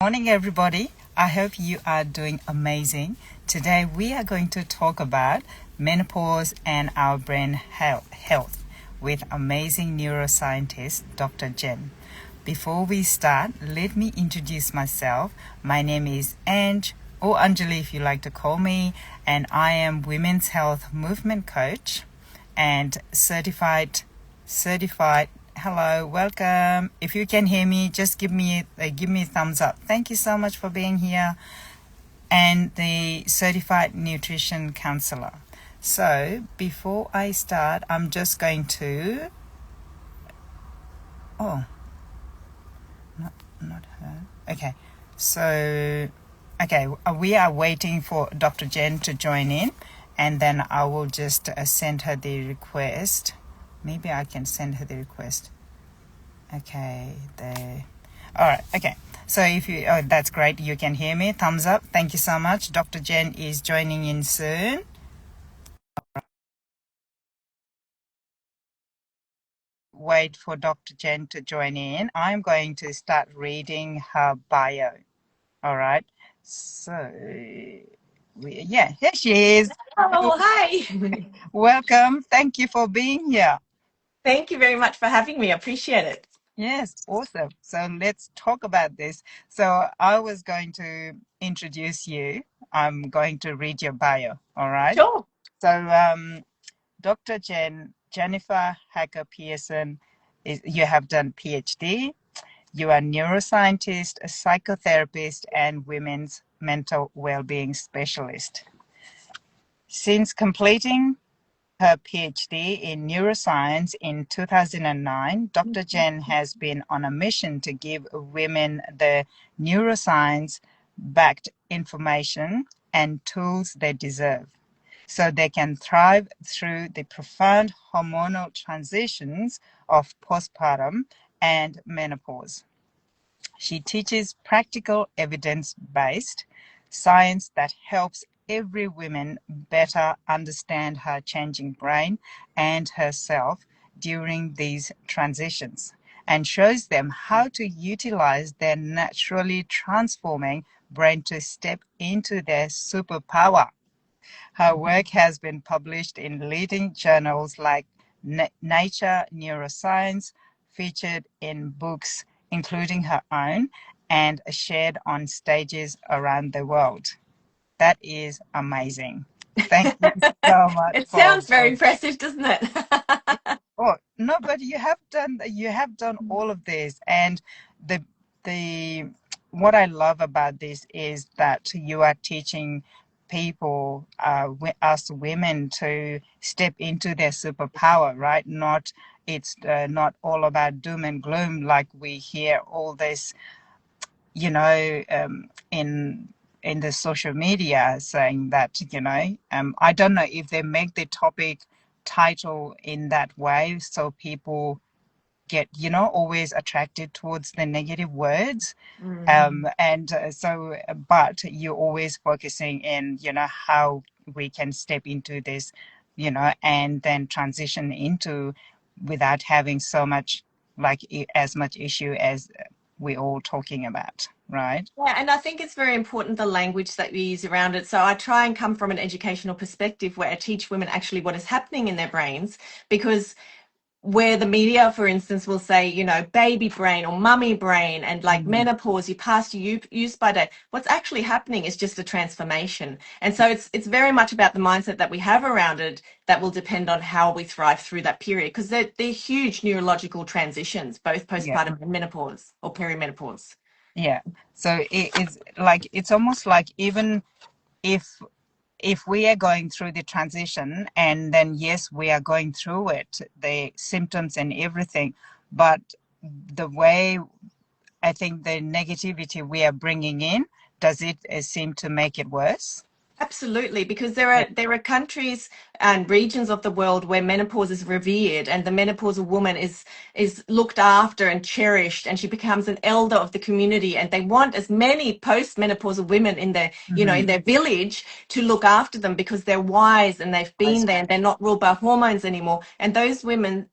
Morning, everybody. I hope you are doing amazing. Today, we are going to talk about menopause and our brain health with amazing neuroscientist, Dr. Jen. Before we start, let me introduce myself. My name is Ange, or Anjali if you like to call me, and I am Women's Health Movement Coach and certified. Hello, welcome. If you can hear me, just give me a thumbs up. Thank you so much for being here. And the certified nutrition counselor. So before I start, I'm just going to. Oh, not her. Okay. So, we are waiting for Dr. Jen to join in, and then I will just send her the request. Maybe I can send her the request. Okay, there. All right, okay. So that's great. You can hear me. Thumbs up. Thank you so much. Dr. Jen is joining in soon. Wait for Dr. Jen to join in. I'm going to start reading her bio. All right. So, here she is. Oh, hi. Welcome. Thank you for being here. Thank you very much for having me. I appreciate it. Yes, awesome. So let's talk about this. So I was going to introduce you. I'm going to read your bio. All right. Sure. So Dr. Jennifer Hacker Pearson, you have done PhD. You are neuroscientist, a psychotherapist, and women's mental well-being specialist. Since completing her PhD in neuroscience in 2009, Dr. Jen has been on a mission to give women the neuroscience-backed information and tools they deserve so they can thrive through the profound hormonal transitions of postpartum and menopause. She teaches practical evidence-based science that helps every woman better understand her changing brain and herself during these transitions and shows them how to utilize their naturally transforming brain to step into their superpower. Her work has been published in leading journals like Nature Neuroscience, featured in books including her own, and shared on stages around the world. That is amazing. Thank you so much It for. sounds very impressive, doesn't it? Oh no, but you have done all of this, and the the what I love about this is that you are teaching people, us women, to step into their superpower, right? Not all about doom and gloom like we hear all this, in the social media saying that, I don't know if they make the topic title in that way so people get, always attracted towards the negative words. But you're always focusing in, how we can step into this, and then transition into without having so much, like as much issue as we're all talking about, right? Yeah, and I think it's very important the language that we use around it. So I try and come from an educational perspective where I teach women actually what is happening in their brains, because where the media, for instance, will say, baby brain or mummy brain and like Mhm. menopause, you pass your use by date. What's actually happening is just a transformation. And so it's very much about the mindset that we have around it that will depend on how we thrive through that period, because they're huge neurological transitions, both Yeah. postpartum and menopause or perimenopause. Yeah. So it's almost like, even if we are going through the transition, and then yes, we are going through it, the symptoms and everything, but the way, I think, the negativity we are bringing in, does it seem to make it worse? Absolutely, because there Yeah. are countries and regions of the world where menopause is revered and the menopausal woman is looked after and cherished, and she becomes an elder of the community, and they want as many postmenopausal women in their in Mm-hmm. their village to look after them because they're wise and they've been there and they're not ruled by hormones anymore. And those women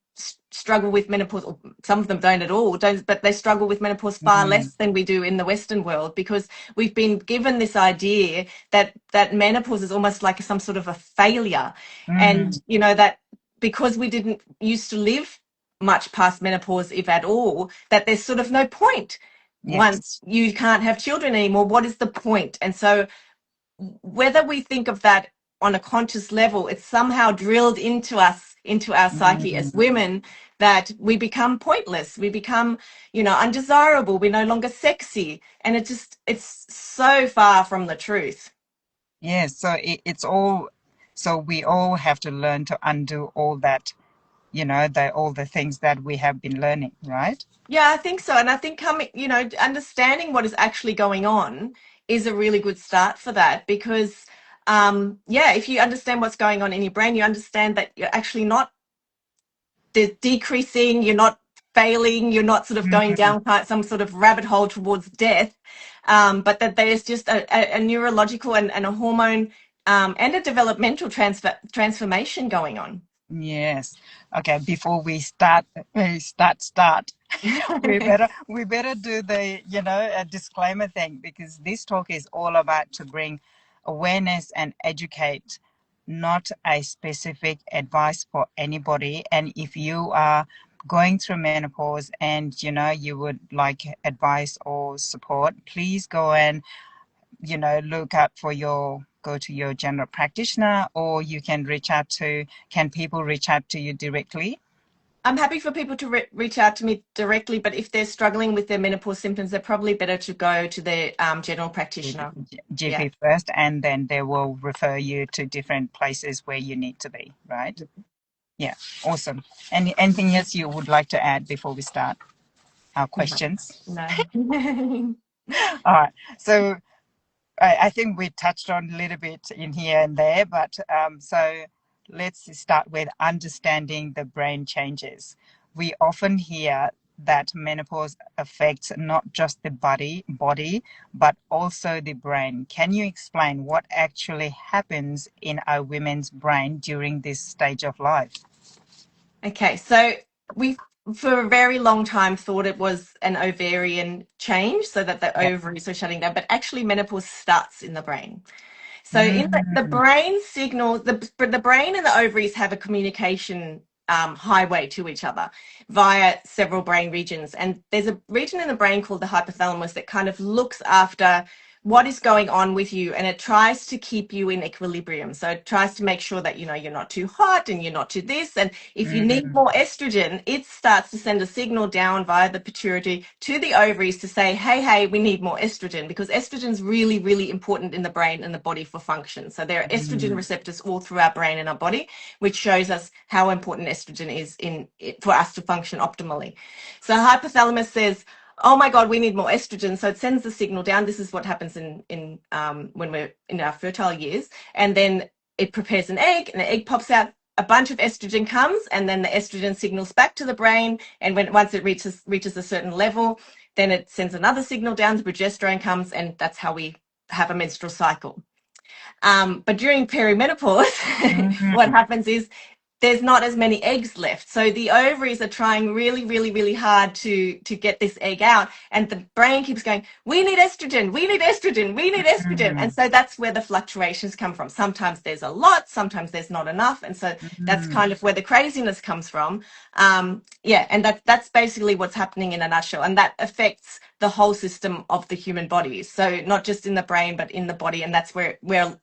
struggle with menopause, or some of them don't at all, don't, but they struggle with menopause far Mm, less than we do in the Western world, because we've been given this idea that menopause is almost like some sort of a failure. mm, And, you know, that because we didn't used to live much past menopause, if at all, that there's sort of no point yes. once you can't have children anymore. What is the point? And so whether we think of that on a conscious level, it's somehow drilled into us, into our psyche as Mm, women, that we become pointless, we become, you know, undesirable, we're no longer sexy. And it's so far from the truth. yes. So it's all, so we all have to learn to undo all that, all the things that we have been learning, right? Yeah, I think so. And I think coming, you know, understanding what is actually going on is a really good start for that, because yeah, if you understand what's going on in your brain, you understand that you're actually not decreasing, you're not failing, you're not sort of going Mm, down some sort of rabbit hole towards death, but that there's just a neurological and a hormone and a developmental transformation going on. yes. Okay, before we start, we better do the, a disclaimer thing, because this talk is all about to bring awareness and educate, not a specific advice for anybody. And if you are going through menopause and you would like advice or support, please go and look out for go to your general practitioner, or you can can people reach out to you directly? I'm happy for people to reach out to me directly, but if they're struggling with their menopause symptoms, they're probably better to go to their general practitioner. Yeah. GP first, and then they will refer you to different places where you need to be, right? Yeah, awesome. Anything else you would like to add before we start our No. questions? No. All right. So I think we touched on a little bit in here and there, but so let's start with understanding the brain changes. We often hear that menopause affects not just the body, but also the brain. Can you explain what actually happens in a women's brain during this stage of life? Okay, so we for a very long time thought it was an ovarian change, so that the Yeah. ovaries were shutting down, but actually menopause starts in the brain. So in the Mm, brain signals, the brain and the ovaries have a communication highway to each other via several brain regions. And there's a region in the brain called the hypothalamus that kind of looks after what is going on with you, and it tries to keep you in equilibrium. So it tries to make sure that, you know, you're not too hot and you're not too this. And if you need mm, more estrogen, it starts to send a signal down via the pituitary to the ovaries to say, hey, we need more estrogen, because estrogen is really, really important in the brain and the body for function. So there are estrogen mm, receptors all through our brain and our body, which shows us how important estrogen is for us to function optimally. So hypothalamus says, oh my God, we need more estrogen. So it sends the signal down. This is what happens in when we're in our fertile years. And then it prepares an egg, and the egg pops out. A bunch of estrogen comes, and then the estrogen signals back to the brain. And once it reaches a certain level, then it sends another signal down. The progesterone comes, and that's how we have a menstrual cycle. But during perimenopause, what mm, happens is there's not as many eggs left. So the ovaries are trying really, really, really hard to get this egg out. And the brain keeps going, we need estrogen, we need estrogen, we need estrogen. And mm, so that's where the fluctuations come from. Sometimes there's a lot, sometimes there's not enough. And so that's mm. kind of where the craziness comes from. Yeah, and that's basically what's happening in a nutshell. And that affects the whole system of the human body. So not just in the brain, but in the body. And that's where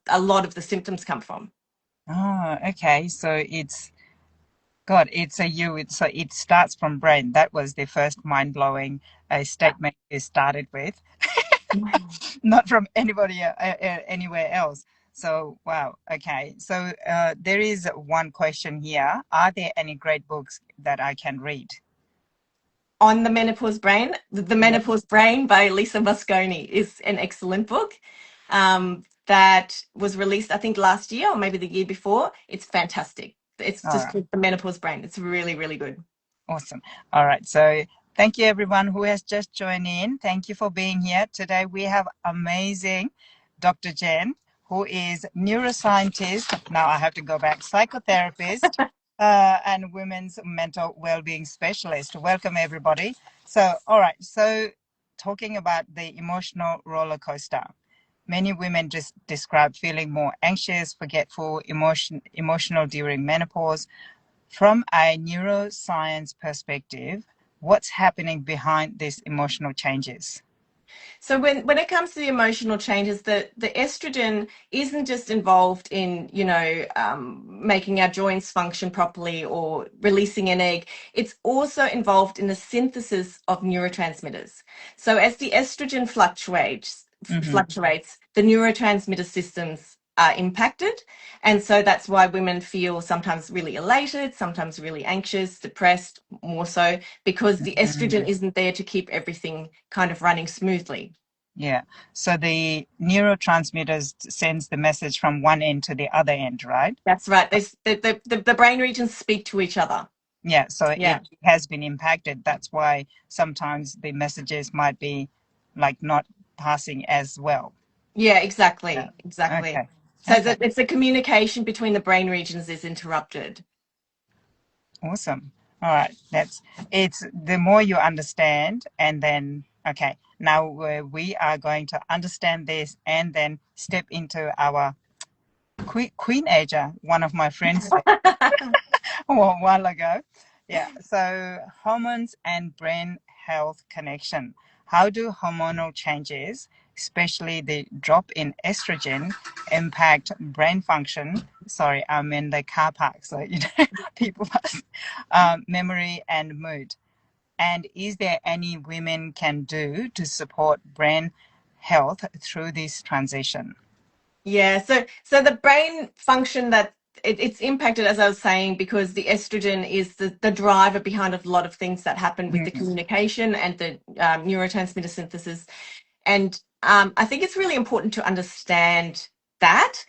a lot of the symptoms come from. Oh, okay. So it's God, it's a you. So it starts from brain. That was the first mind-blowing statement you started with, not from anybody anywhere else. So wow. Okay. So there is one question here. Are there any great books that I can read? On the Menopause Brain. The Yep. Menopause Brain by Lisa Mosconi is an excellent book that was released, I think, last year or maybe the year before. It's fantastic. It's All just right. called The Menopause Brain. It's really, really good. Awesome. All right. So thank you everyone who has just joined in. Thank you for being here. Today we have amazing Dr. Jen, who is neuroscientist. Now I have to go back, psychotherapist, and women's mental well-being specialist. Welcome, everybody. So, all right. So, talking about the emotional roller coaster. Many women just describe feeling more anxious, forgetful, emotional during menopause. From a neuroscience perspective, what's happening behind these emotional changes? So when it comes to the emotional changes, the estrogen isn't just involved in, making our joints function properly or releasing an egg. It's also involved in the synthesis of neurotransmitters. So as the estrogen Mm-hmm. fluctuates, the neurotransmitter systems are impacted. And so that's why women feel sometimes really elated, sometimes really anxious, depressed, more so, because the estrogen isn't there to keep everything kind of running smoothly. Yeah. So the neurotransmitters sends the message from one end to the other end, right? That's right. The brain regions speak to each other. Yeah. So Yeah. it has been impacted. That's why sometimes the messages might be like not passing as well. Yeah, Yeah. exactly. Exactly. Okay. So Okay. that it's the communication between the brain regions is interrupted. Awesome. All right. That's it's the more you understand, and then, okay, now we are going to understand this and then step into our queen ager, one of my friends said a while ago. Yeah. So hormones and brain health connection. How do hormonal changes, especially the drop in estrogen, impact brain function? Sorry, I'm in the car park, so people pass. Memory and mood. And is there any women can do to support brain health through this transition? Yeah, so the brain function that it's impacted, as I was saying, because the estrogen is the driver behind a lot of things that happen with the Mm, communication and the neurotransmitter synthesis. And I think it's really important to understand that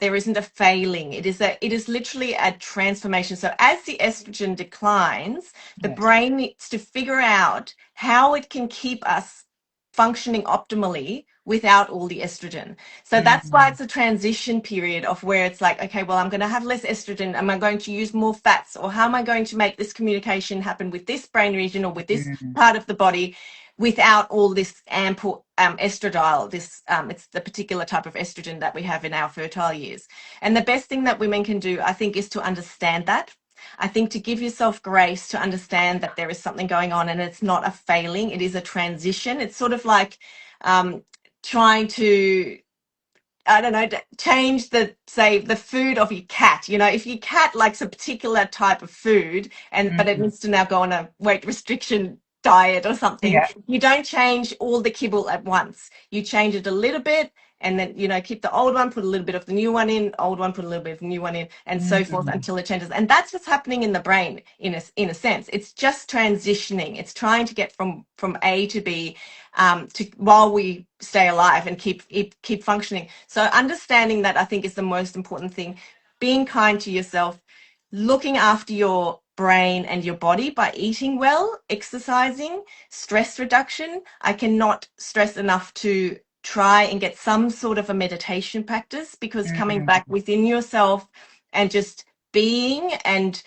there isn't a failing. It is literally a transformation. So as the estrogen declines, the yes. brain needs to figure out how it can keep us functioning optimally without all the estrogen. So that's why Mm, it's a transition period of where it's like, okay, well, I'm going to have less estrogen. Am I going to use more fats? Or how am I going to make this communication happen with this brain region or with this mm, part of the body without all this ample estradiol? It's the particular type of estrogen that we have in our fertile years. And the best thing that women can do, I think, is to understand that. I think to give yourself grace to understand that there is something going on and it's not a failing, it is a transition. It's sort of like um, trying to, I don't know, change the food of your cat. You know, if your cat likes a particular type of food but it mm. needs to now go on a weight restriction diet or something, Yeah. you don't change all the kibble at once. You change it a little bit and then, keep the old one, put a little bit of the new one in, old one, put a little bit of the new one in, and so forth Mm, until it changes. And that's what's happening in the brain in a sense. It's just transitioning. It's trying to get from A to B to while we stay alive and keep functioning. So understanding that, I think, is the most important thing. Being kind to yourself, looking after your brain and your body by eating well, exercising, stress reduction. I cannot stress enough to try and get some sort of a meditation practice, because coming back mm, within yourself and just being and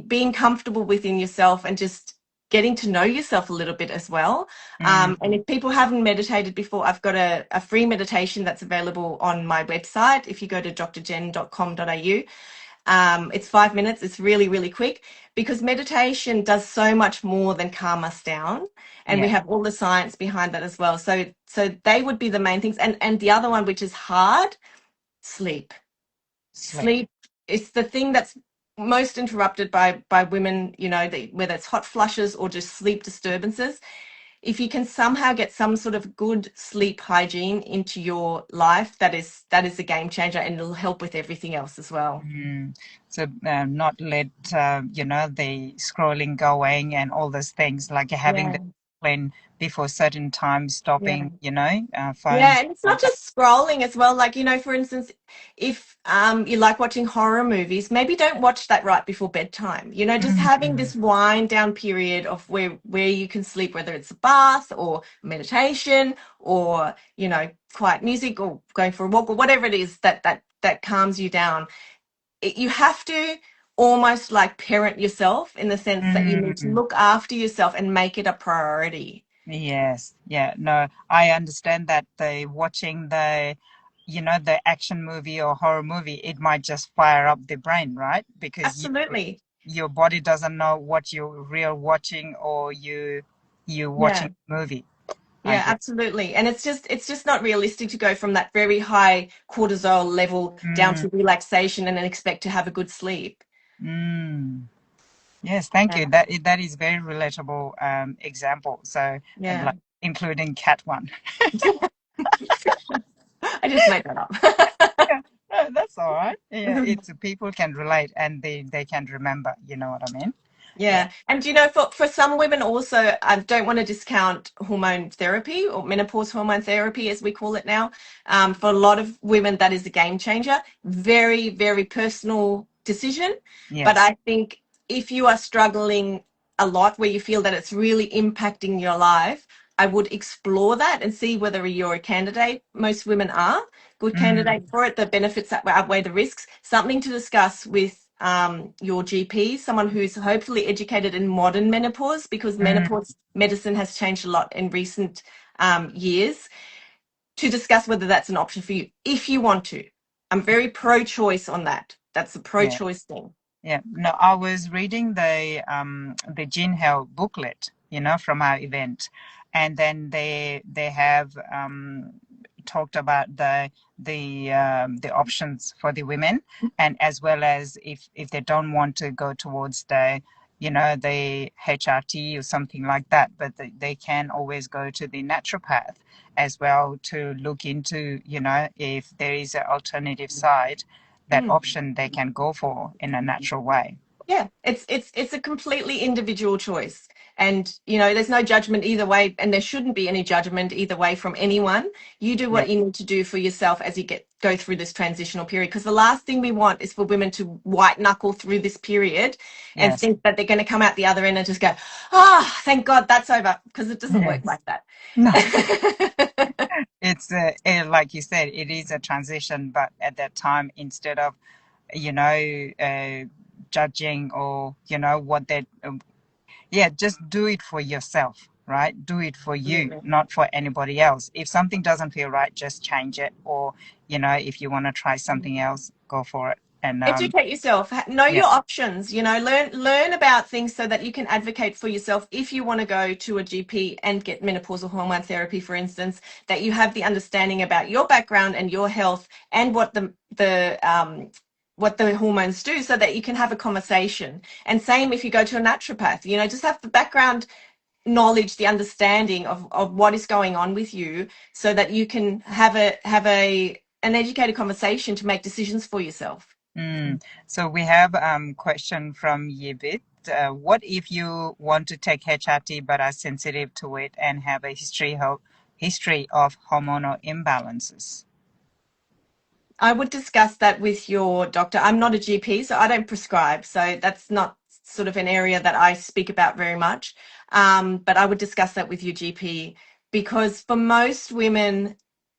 being comfortable within yourself and just getting to know yourself a little bit as well. And mm. if people haven't meditated before, I've got a free meditation that's available on my website. If you go to drjen.com.au, it's 5 minutes. It's really, really quick, because meditation does so much more than calm us down. And we Yeah. have all the science behind that as well. So they would be the main things. And the other one, which is hard, sleep. Sleep. Sleep is the thing that's most interrupted by women, whether it's hot flushes or just sleep disturbances. If you can somehow get some sort of good sleep hygiene into your life, that is a game changer, and it'll help with everything else as well. Mm. So not let the scrolling going and all those things, like having the Yeah. discipline before certain time, Yeah. stopping Yeah, phones, and it's all not that. just scrolling as well. Like, for instance, if you like watching horror movies, maybe don't watch that right before bedtime. Just having Mm, this wind down period of where you can sleep, whether it's a bath or meditation or, quiet music or going for a walk or whatever it is that calms you down. you have to almost like parent yourself in the sense that you need to Mm, look after yourself and make it a priority. yes. Yeah. No, I understand that the watching the action movie or horror movie, it might just fire up the brain, right? Because Absolutely. your body doesn't know what you're real watching or you watching Yeah. a movie, I Yeah, guess. absolutely. And it's just not realistic to go from that very high cortisol level down Mm, to relaxation and then expect to have a good sleep. mm. Yes, thank Yeah. you. That is very relatable example. So, Yeah. like including cat one. I just made that up. Yeah, no, that's all right. Yeah, it's people can relate and they can remember. You know what I mean? Yeah. Yeah. And you know, for some women also, I don't want to discount hormone therapy or menopause hormone therapy, as we call it now. For a lot of women, that is a game changer. Very, very personal decision. But Yes. I think if you are struggling a lot where you feel that it's really impacting your life, I would explore that and see whether you're a candidate. Most women are good Mm, candidate for it. The benefits that outweigh the risks. Something to discuss with your GP, someone who's hopefully educated in modern menopause, because mm, menopause medicine has changed a lot in recent years, to discuss whether that's an option for you if you want to. I'm very pro-choice on that. That's a yeah. pro-choice thing. Yeah, no, I was reading the Gene Health booklet, from our event, and then they have talked about the options for the women, and as well as if they don't want to go towards the HRT or something like that, but they can always go to the naturopath as well to look into, if there is an alternative side, that Mm. option they can go for in a natural way. Yeah, it's a completely individual choice. And there's no judgment either way, and there shouldn't be any judgment either way from anyone. You do Yeah. what you need to do for yourself as you go through this transitional period. Because the last thing we want is for women to white knuckle through this period and Yes. think that they're going to come out the other end and just go, ah, thank God that's over, because it doesn't work Yes. like that. No, it's like you said, it is a transition, but at that time, instead of judging or what they, yeah, just do it for yourself, right? Do it for you, Absolutely. not for anybody else. If something doesn't feel right, just change it, or if you want to try something else, go for it. And Educate yourself. Know yeah, your options. Learn about things so that you can advocate for yourself if you want to go to a GP and get menopausal hormone therapy, for instance. That you have the understanding about your background and your health and what the hormones do, so that you can have a conversation. And same if you go to a naturopath. Just have the background knowledge, the understanding of what is going on with you, so that you can have an educated conversation to make decisions for yourself. Mm. So we have question from Yibit. What if you want to take HRT but are sensitive to it and have a history of hormonal imbalances? I would discuss that with your doctor. I'm not a GP, so I don't prescribe. So that's not sort of an area that I speak about very much. But I would discuss that with your GP, because for most women,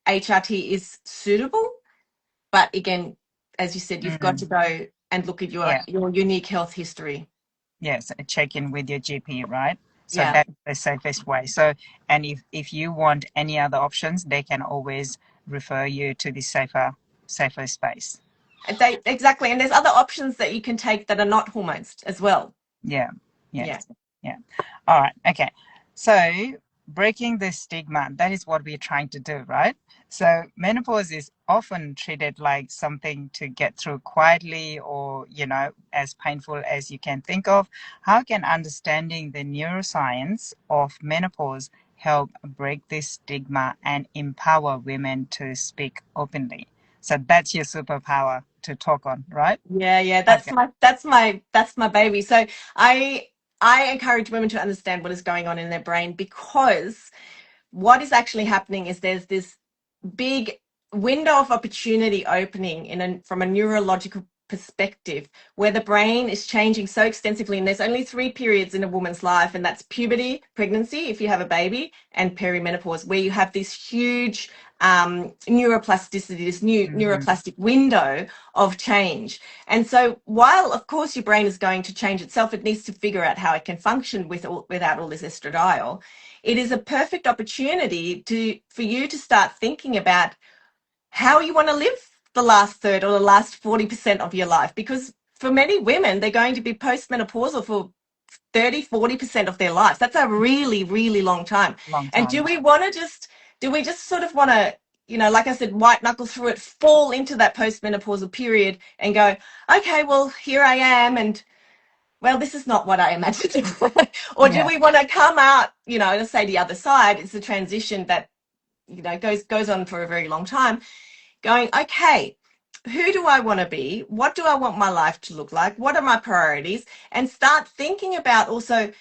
HRT is suitable. But again, as you said, you've got to Mm. go and look at your, Yeah, your unique health history. yes, check in with your GP, right? So Yeah. that's the safest way. So, and if you want any other options, they can always refer you to the safer space. Exactly. And there's other options that you can take that are not hormones as well. Yeah, yes, Yeah. yeah. All right, okay. So, breaking the stigma, that is what we're trying to do, right? So, menopause is often treated like something to get through quietly or, as painful as you can think of. How can understanding the neuroscience of menopause help break this stigma and empower women to speak openly? So, that's your superpower to talk on, right? Yeah, yeah, Okay. that's my baby. So I I encourage women to understand what is going on in their brain, because what is actually happening is there's this big window of opportunity opening from a neurological perspective, where the brain is changing so extensively. And there's only 3 periods in a woman's life, and that's puberty, pregnancy, if you have a baby, and perimenopause, where you have this huge neuroplasticity, this new Mm-hmm. neuroplastic window of change. And so while, of course, your brain is going to change itself, it needs to figure out how it can function without all this estradiol. It is a perfect opportunity for you to start thinking about how you want to live the last third or the last 40% of your life. Because for many women, they're going to be postmenopausal for 30-40% of their lives. That's a really, really long time. Long And time. do we just sort of want to, like I said, white knuckle through it, fall into that postmenopausal period and go, okay, well, here I am, and well, this is not what I imagined. Or do Yeah. we want to come out, let's say the other side is the transition that, goes on for a very long time, going, okay, who do I want to be? What do I want my life to look like? What are my priorities? And start thinking about also,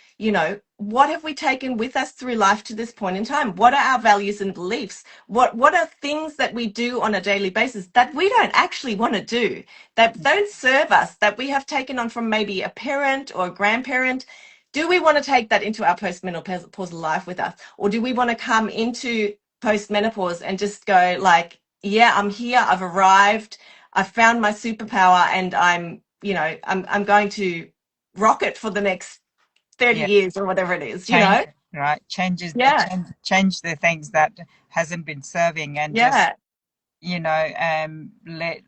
what have we taken with us through life to this point in time? What are our values and beliefs? What are things that we do on a daily basis that we don't actually want to do, that don't serve us, that we have taken on from maybe a parent or a grandparent? Do we want to take that into our postmenopausal life with us? Or do we want to come into postmenopause and just go like, yeah, I'm here, I've arrived, I've found my superpower, and I'm going to rock it for the next 30 Yeah. years or whatever it is, Change it, right? Changes Yeah, change the things that hasn't been serving, and just yeah,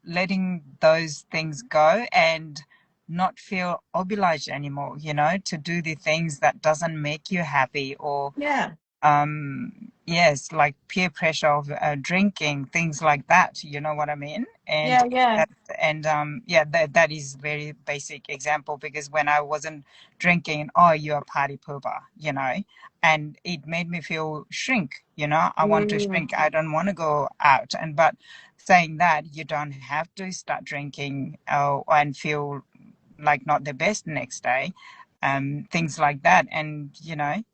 letting those things go, and not feel obliged anymore, to do the things that doesn't make you happy, or yeah, yes, like peer pressure of drinking, things like that, you know what I mean? And yeah, yeah, that, and yeah, that is very basic example, because when I wasn't drinking, oh, you're a party pooper, and it made me feel shrink, I want to mm, shrink, I don't want to go out. And but saying that, you don't have to start drinking and feel like not the best next day, things like that, and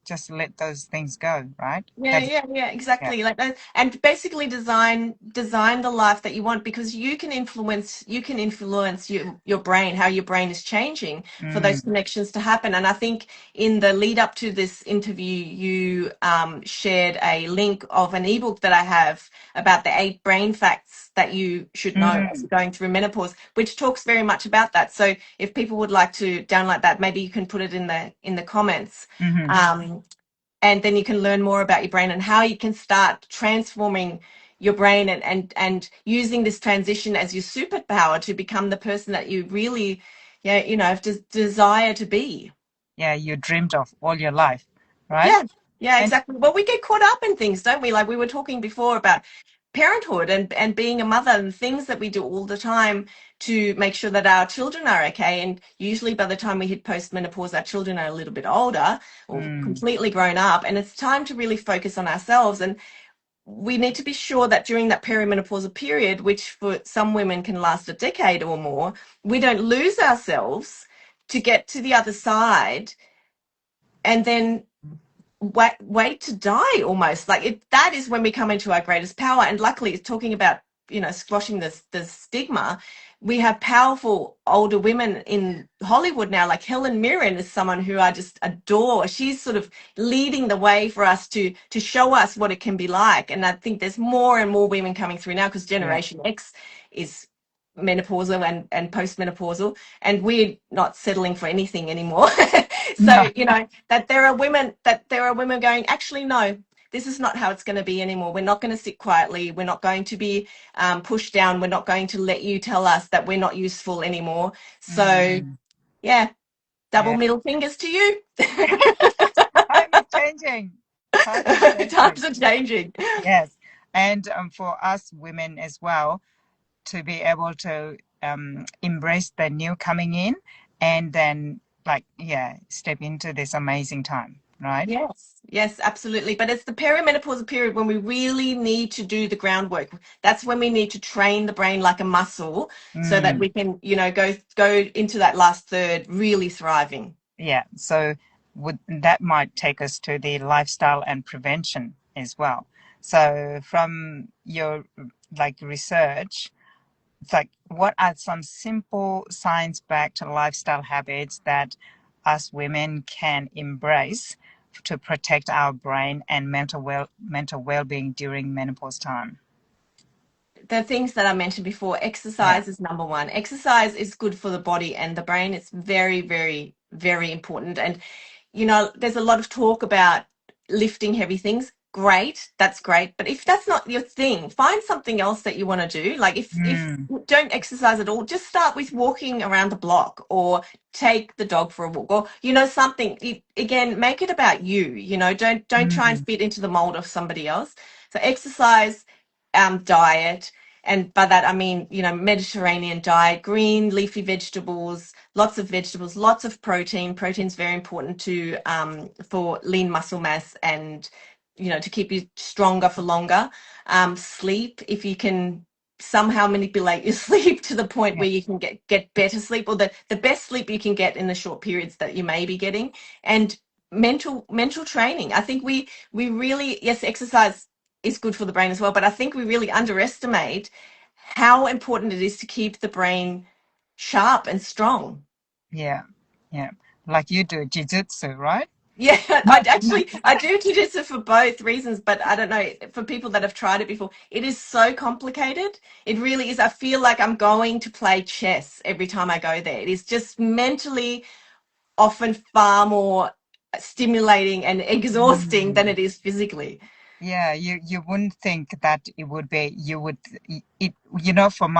just let those things go, right? yeah, That yeah, yeah, yeah. exactly. Like that, and basically design the life that you want, because you can influence your brain, how your brain is changing for those Mm, connections to happen. And I think in the lead up to this interview, you shared a link of an ebook that I have about the 8 brain facts that you should know as mm, you're going through menopause, which talks very much about that. So if people would like to download that, maybe you can put it in the comments. mm-hmm. Um, and then you can learn more about your brain and how you can start transforming your brain, and using this transition as your superpower to become the person that you really, yeah, desire to be. Yeah, you dreamed of all your life, right? Yeah, yeah, And exactly. Well, we get caught up in things, don't we? Like we were talking before about parenthood and being a mother, and things that we do all the time to make sure that our children are okay. And usually by the time we hit postmenopause, our children are a little bit older or mm, completely grown up, and it's time to really focus on ourselves. And we need to be sure that during that perimenopausal period, which for some women can last a decade or more, we don't lose ourselves to get to the other side and then wait to die almost. Like that is when we come into our greatest power. And luckily, it's talking about squashing the stigma. We have powerful older women in Hollywood now, like Helen Mirren is someone who I just adore. She's sort of leading the way for us to show us what it can be like. And I think there's more and more women coming through now, because yeah. Generation X is menopausal and postmenopausal, and we're not settling for anything anymore. So No. that there are women going, actually, no, this is not how it's going to be anymore. We're not going to sit quietly. We're not going to be pushed down. We're not going to let you tell us that we're not useful anymore. So Mm, yeah, double yeah. middle fingers to you. Time is changing. Time is changing. Times are changing. Yes. And for us women as well, to be able to embrace the new coming in, and then, like, yeah, step into this amazing time, right? Yes, yes, absolutely. But it's the perimenopausal period when we really need to do the groundwork. That's when we need to train the brain like a muscle so that Mm, we can, go into that last third really thriving. yeah. So would that might take us to the lifestyle and prevention as well. So from your like research, It's like, what are some simple science-backed lifestyle habits that us women can embrace to protect our brain and mental well-being during menopause time? The things that I mentioned before, Yeah. exercise is number one. Exercise is good for the body and the brain. It's very, very, very important. And there's a lot of talk about lifting heavy things. Great, that's great. But if that's not your thing, find something else that you want to do. Like if Mm, don't exercise at all, just start with walking around the block or take the dog for a walk or something. Again, make it about you. Don't try and mm, fit into the mold of somebody else. So exercise, diet, and by that I mean Mediterranean diet, green leafy vegetables, lots of protein. Protein's very important to for lean muscle mass and to keep you stronger for longer. Sleep, if you can somehow manipulate your sleep to the point yeah, where you can get better sleep, or the best sleep you can get in the short periods that you may be getting. And mental training, I think we really, yes, exercise is good for the brain as well, but I think we really underestimate how important it is to keep the brain sharp and strong. yeah, yeah. Like you do jiu-jitsu, right? Yeah, No, no. I do jujitsu for both reasons, but I don't know, for people that have tried it before, it is so complicated. It really is. I feel like I'm going to play chess every time I go there. It is just mentally often far more stimulating and exhausting than Mm. it is physically. Yeah, you wouldn't think that it would be, you would, it, from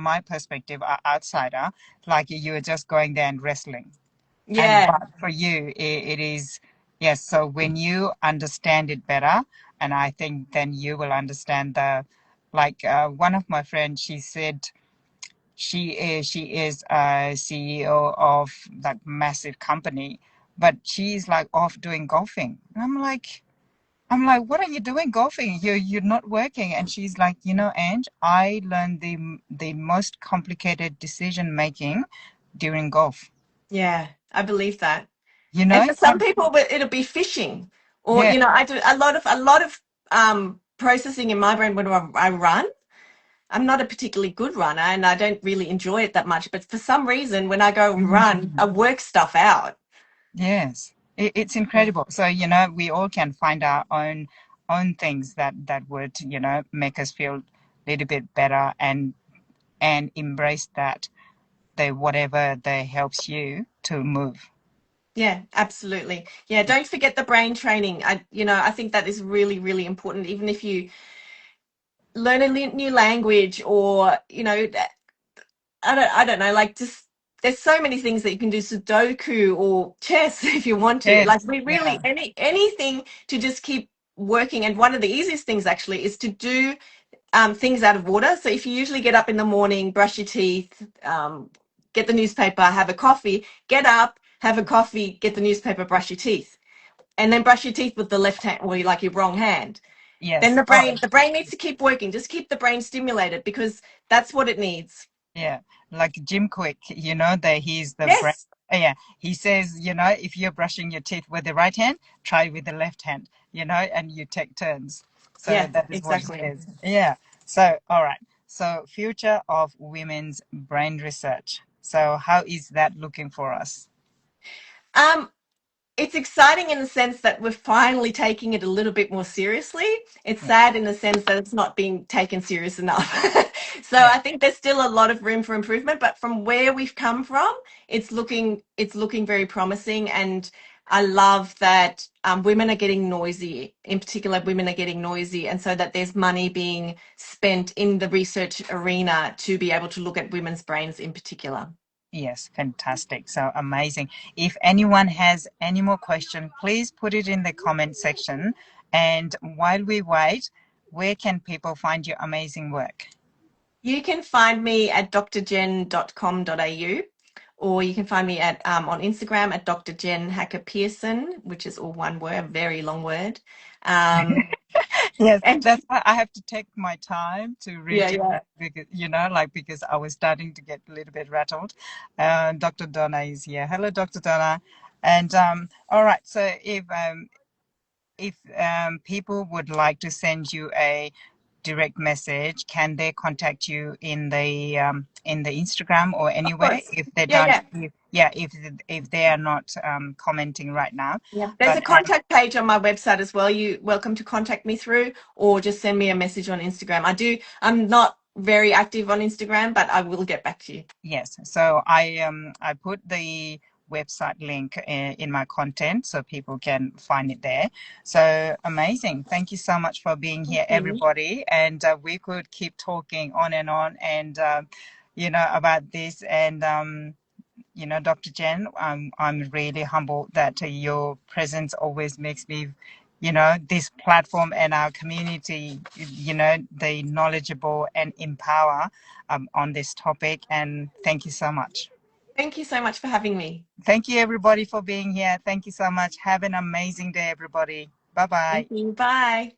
my perspective, outsider, like you're just going there and wrestling. And Yeah, but for you, it is, yes. So when you understand it better, and I think then you will understand like one of my friends, she said she is a CEO of like massive company, but she's like off doing golfing. And I'm like, what are you doing golfing? You're not working. And she's like, Ange, I learned the most complicated decision making during golf. yeah, I believe that. You And know? for some people, but it'll be fishing, or Yeah. I do a lot of processing in my brain when I run. I'm not a particularly good runner, and I don't really enjoy it that much. But for some reason, when I go run, I Mhm. work stuff out. Yes. It's incredible. So, we all can find our own things that would, make us feel a little bit better and embrace that the whatever that helps you to move. Yeah, absolutely. Yeah, don't forget the brain training. I think that is really, really important. Even if you learn a new language, or I don't know, like, just there's so many things that you can do, Sudoku or chess if you want to. Like, Yes. we really, Yeah. anything to just keep working. And one of the easiest things actually is to do things out of order. So if you usually get up in the morning, brush your teeth, get the newspaper, have a coffee, get up, have a coffee, get the newspaper, brush your teeth, and then brush your teeth with the left hand, or like your wrong hand. Then Yes. the Oh, brain needs to keep working. Just keep the brain stimulated, because that's what it needs. yeah, like Jim Quick, that he's the brain. Yes. Yeah, he says, if you're brushing your teeth with the right hand, try with the left hand, and you take turns. So Yeah, that is what he exactly. says. Yeah. So, all right. So, future of women's brain research. So, how is that looking for us? Um, it's exciting in the sense that we're finally taking it a little bit more seriously. It's Yeah, sad in the sense that it's not being taken serious enough. So yeah, I think there's still a lot of room for improvement, but from where we've come from, it's looking very promising. And I love that women are getting noisy. In particular, women are getting noisy, and so that there's money being spent in the research arena to be able to look at women's brains in particular. yes, fantastic. So amazing. If anyone has any more questions, please put it in the comment section. And while we wait, where can people find your amazing work? You can find me at drjen.com.au, or you can find me at on Instagram at Dr. Jen Hacker Pearson, which is all one word, very long word. Um, Yes, and that's why I have to take my time to yeah, read it yeah. out because, like because I was starting to get a little bit rattled. Dr. Donna is here. Hello, Dr. Donna. And all right, so if people would like to send you a direct message, can they contact you in the Instagram or Of anywhere course. if they Yeah, don't? yeah. Yeah, if they are not commenting right now. Yeah. There's a But contact page on my website as well. You're welcome to contact me through, or just send me a message on Instagram. I'm not very active on Instagram, but I will get back to you. yes, so I put the website link in my content so people can find it there. So amazing. Thank you so much for being Thank here, you. everybody. And we could keep talking on and about this. And Dr. Jen, I'm really humbled that your presence always makes me, this platform and our community, the knowledgeable and empower on this topic. And thank you so much. Thank you so much for having me. Thank you, everybody, for being here. Thank you so much. Have an amazing day, everybody. Bye bye. Thank you. Bye.